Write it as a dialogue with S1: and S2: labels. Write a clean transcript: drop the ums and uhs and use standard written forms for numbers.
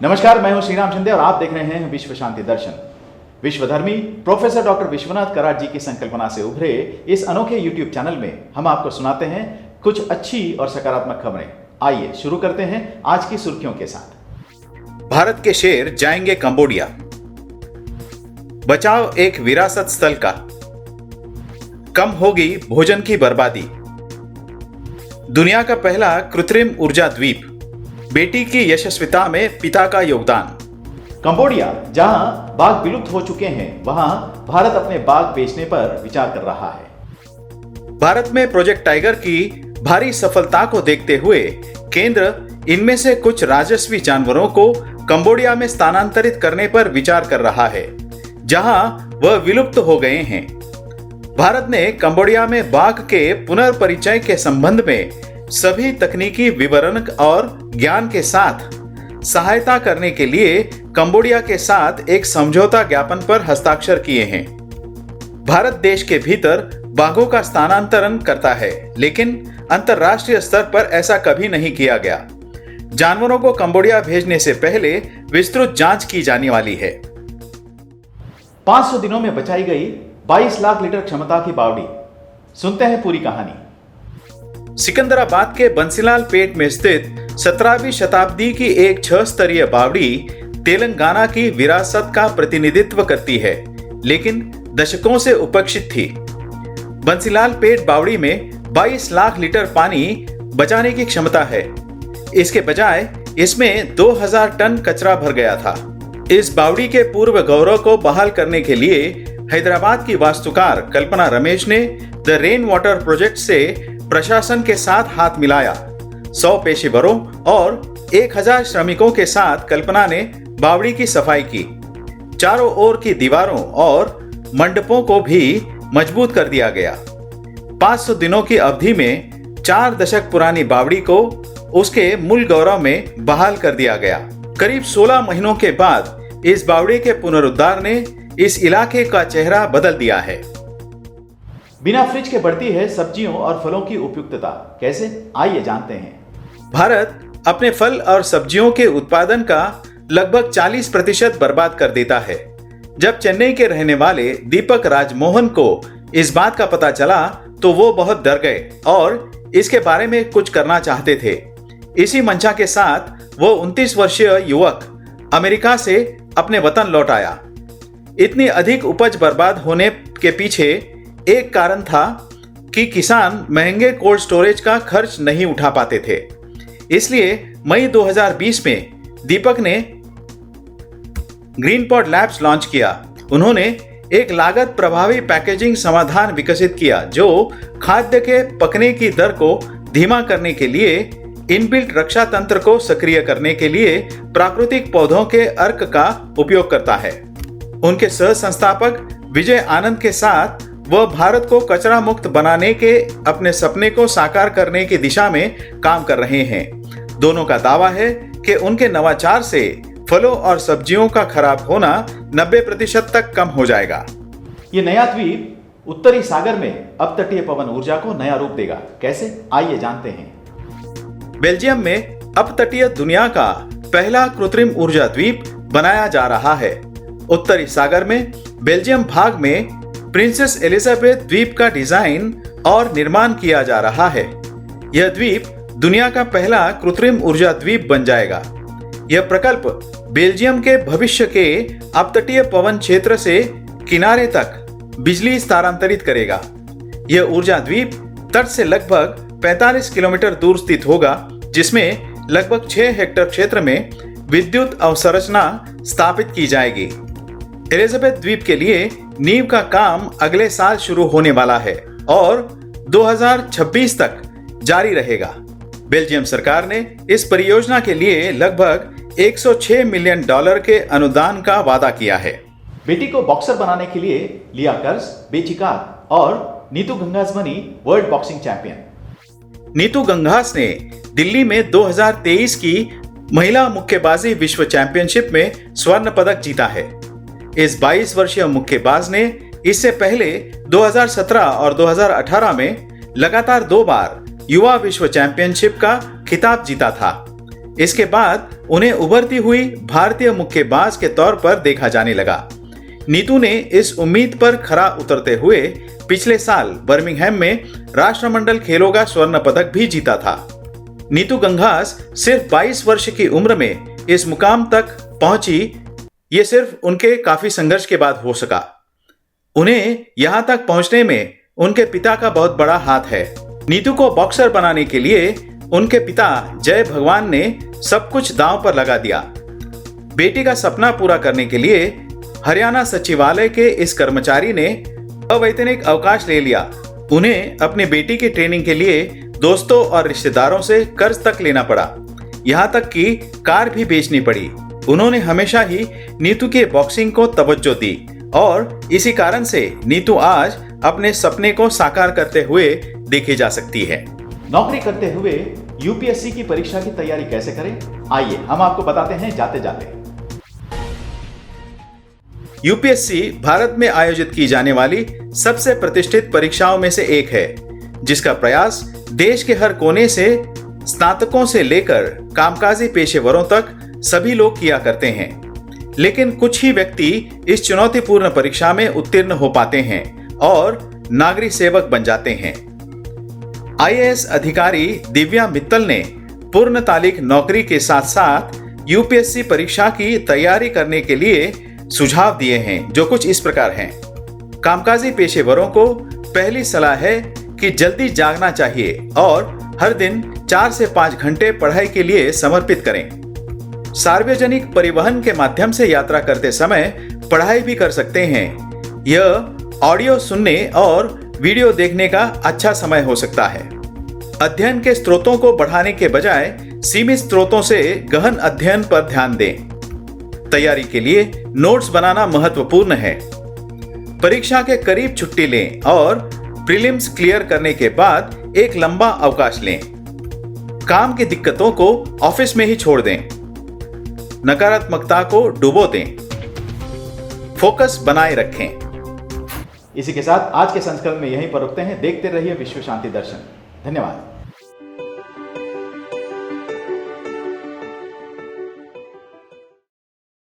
S1: नमस्कार, मैं हूं श्रीराम शिंदे और आप देख रहे हैं विश्व शांति दर्शन। विश्वधर्मी प्रोफेसर डॉक्टर विश्वनाथ कराड जी की संकल्पना से उभरे इस अनोखे YouTube चैनल में हम आपको सुनाते हैं कुछ अच्छी और सकारात्मक खबरें। आइए शुरू करते हैं आज की सुर्खियों के साथ। भारत के शेर जाएंगे कंबोडिया, बचाओ एक विरासत स्थल का, कम होगी भोजन की बर्बादी, दुनिया का पहला कृत्रिम ऊर्जा द्वीप, बेटी की यशस्विता में पिता का योगदान। कंबोडिया, जहां बाघ विलुप्त हो चुके हैं, वहां भारत अपने बाघ बेचने पर विचार कर रहा है। भारत में प्रोजेक्ट टाइगर की भारी सफलता को देखते हुए केंद्र इनमें से कुछ राजस्वी जानवरों को कंबोडिया में स्थानांतरित करने पर विचार कर रहा है, जहां वह विलुप्त हो गए हैं। भारत ने कंबोडिया में बाघ के पुनर्परिचय के संबंध में सभी तकनीकी विवरण और ज्ञान के साथ सहायता करने के लिए कंबोडिया के साथ एक समझौता ज्ञापन पर हस्ताक्षर किए हैं। भारत देश के भीतर बाघों का स्थानांतरण करता है, लेकिन अंतर्राष्ट्रीय स्तर पर ऐसा कभी नहीं किया गया। जानवरों को कंबोडिया भेजने से पहले विस्तृत जांच की जाने वाली है। 500 दिनों में बचाई गई 22 लाख लीटर क्षमता की बावड़ी। सुनते हैं पूरी कहानी। सिकंदराबाद के बंसीलाल पेट में स्थित 17वीं शताब्दी की एक 6 स्तरीय बावड़ी तेलंगाना की विरासत का प्रतिनिधित्व करती है, लेकिन दशकों से उपेक्षित थी। बंसीलाल पेट बावड़ी में 22 लाख लीटर पानी बचाने की क्षमता है। इसके बजाय इसमें 2000 टन कचरा भर गया था। इस बावड़ी के पूर्व गौरव को बहाल करने के लिए हैदराबाद की वास्तुकार कल्पना रमेश ने द रेन वाटर प्रोजेक्ट से प्रशासन के साथ हाथ मिलाया। 100 पेशेवरों और 1000 श्रमिकों के साथ कल्पना ने बावड़ी की सफाई की। चारों ओर की दीवारों और मंडपों को भी मजबूत कर दिया गया। 500 दिनों की अवधि में 4 दशक पुरानी बावड़ी को उसके मूल गौरव में बहाल कर दिया गया। करीब 16 महीनों के बाद इस बावड़ी के पुनरुद्धार ने इस इलाके का चेहरा बदल दिया है। बिना फ्रिज के बढ़ती है सब्जियों और फलों की उपयुक्तता कैसे, आइए जानते हैं। भारत अपने फल और सब्जियों के उत्पादन का लगभग 40% बर्बाद कर देता है। जब चेन्नई के रहने वाले दीपक राजमोहन को इस बात का पता चला तो वो बहुत डर गए और इसके बारे में कुछ करना चाहते थे। इसी मंशा के साथ वो 29 वर्षीय युवक अमेरिका से अपने वतन लौट आया। इतनी अधिक उपज बर्बाद होने के पीछे एक कारण था कि किसान महंगे कोल्ड स्टोरेज का खर्च नहीं उठा पाते थे। इसलिए मई 2020 में दीपक ने ग्रीन पॉट लैब्स लॉन्च किया। उन्होंने एक लागत प्रभावी पैकेजिंग समाधान विकसित किया जो खाद्य के पकने की दर को धीमा करने के लिए इनबिल्ट रक्षा तंत्र को सक्रिय करने के लिए प्राकृतिक पौधों के अर्क का उपयोग करता है। उनके सह संस्थापक विजय आनंद के साथ वह भारत को कचरा मुक्त बनाने के अपने सपने को साकार करने की दिशा में काम कर रहे हैं। दोनों का दावा है कि उनके नवाचार से फलों और सब्जियों का खराब होना 90% तक कम हो जाएगा। ये नया द्वीप उत्तरी सागर में अपतटीय पवन ऊर्जा को नया रूप देगा। कैसे, आइए जानते हैं। बेल्जियम में अपतटीय दुनिया का पहला कृत्रिम ऊर्जा द्वीप बनाया जा रहा है। उत्तरी सागर में बेल्जियम भाग में प्रिंसेस एलिजाबेथ द्वीप का डिजाइन और निर्माण किया जा रहा है। यह द्वीप दुनिया का पहला कृत्रिम ऊर्जा द्वीप बन जाएगा। यह प्रकल्प बेल्जियम के भविष्य के अपतटीय पवन क्षेत्र से किनारे तक बिजली स्थानांतरित करेगा। यह ऊर्जा द्वीप तट से लगभग 45 किलोमीटर दूर स्थित होगा, जिसमें लगभग 6 हेक्टेयर क्षेत्र में विद्युत अवसंरचना स्थापित की जाएगी। एलिजाबेथ द्वीप के लिए नींव का काम अगले साल शुरू होने वाला है और 2026 तक जारी रहेगा। बेल्जियम सरकार ने इस परियोजना के लिए लगभग $106 मिलियन के अनुदान का वादा किया है। बेटी को बॉक्सर बनाने के लिए लिया कर्ज, बेची कार और नीतू घंघास बनी world boxing champion. Neetu Ghanghas ने दिल्ली में 2023 की महिला मुक्केबाजी विश्व चैंपियनशिप में स्वर्ण पदक जीता है। इस 22 वर्षीय मुक्केबाज ने इससे पहले 2017 और 2018 में लगातार 2 बार युवा विश्व चैंपियनशिप का खिताब जीता था। इसके बाद उन्हें उभरती हुई भारतीय मुक्केबाज के तौर पर देखा जाने लगा। नीतू ने इस उम्मीद पर खरा उतरते हुए पिछले साल बर्मिंघम में राष्ट्रमंडल खेलों का स्वर्ण पदक भी जीता था। नीतू गंघास सिर्फ 22 वर्ष की उम्र में इस मुकाम तक पहुंची, ये सिर्फ उनके काफी संघर्ष के बाद हो सका। उन्हें यहां तक पहुंचने में उनके पिता का बहुत बड़ा हाथ है। नीतू को बॉक्सर बनाने के लिए उनके पिता जय भगवान ने सब कुछ दांव पर लगा दिया। बेटी का सपना पूरा करने के लिए हरियाणा सचिवालय के इस कर्मचारी ने अवैतनिक अवकाश ले लिया। उन्हें अपनी बेटी की ट्रेनिंग के लिए दोस्तों और रिश्तेदारों से कर्ज तक लेना पड़ा, यहाँ तक कि कार भी बेचनी पड़ी। उन्होंने हमेशा ही नीतू के बॉक्सिंग को तवज्जो दी और इसी कारण से नीतू आज अपने सपने को साकार करते हुए देखी जा सकती है। नौकरी करते हुए यूपीएससी की परीक्षा की तैयारी कैसे करें, आइए हम आपको बताते हैं जाते जाते। यूपीएससी भारत में आयोजित की जाने वाली सबसे प्रतिष्ठित परीक्षाओं में से एक है, जिसका प्रयास देश के हर कोने से स्नातकों से लेकर कामकाजी पेशेवरों तक सभी लोग किया करते हैं। लेकिन कुछ ही व्यक्ति इस चुनौतीपूर्ण परीक्षा में उत्तीर्ण हो पाते हैं और नागरिक सेवक बन जाते हैं। आईएएस अधिकारी दिव्या मित्तल ने पूर्णकालिक नौकरी के साथ साथ यूपीएससी परीक्षा की तैयारी करने के लिए सुझाव दिए हैं, जो कुछ इस प्रकार हैं। कामकाजी पेशेवरों को पहली सलाह है कि जल्दी जागना चाहिए और हर दिन 4 से 5 घंटे पढ़ाई के लिए समर्पित करें। सार्वजनिक परिवहन के माध्यम से यात्रा करते समय पढ़ाई भी कर सकते हैं। यह ऑडियो सुनने और वीडियो देखने का अच्छा समय हो सकता है। अध्ययन के स्रोतों को बढ़ाने के बजाय सीमित स्रोतों से गहन अध्ययन पर ध्यान दें। तैयारी के लिए नोट्स बनाना महत्वपूर्ण है। परीक्षा के करीब छुट्टी लें और प्रीलिम्स क्लियर करने के बाद एक लंबा अवकाश लें। काम की दिक्कतों को ऑफिस में ही छोड़ दें। नकारात्मकता को डुबो दें। फोकस बनाए रखें। इसी के साथ आज के संस्करण में यहीं पर रुकते हैं। देखते रहिए विश्व शांति दर्शन। धन्यवाद।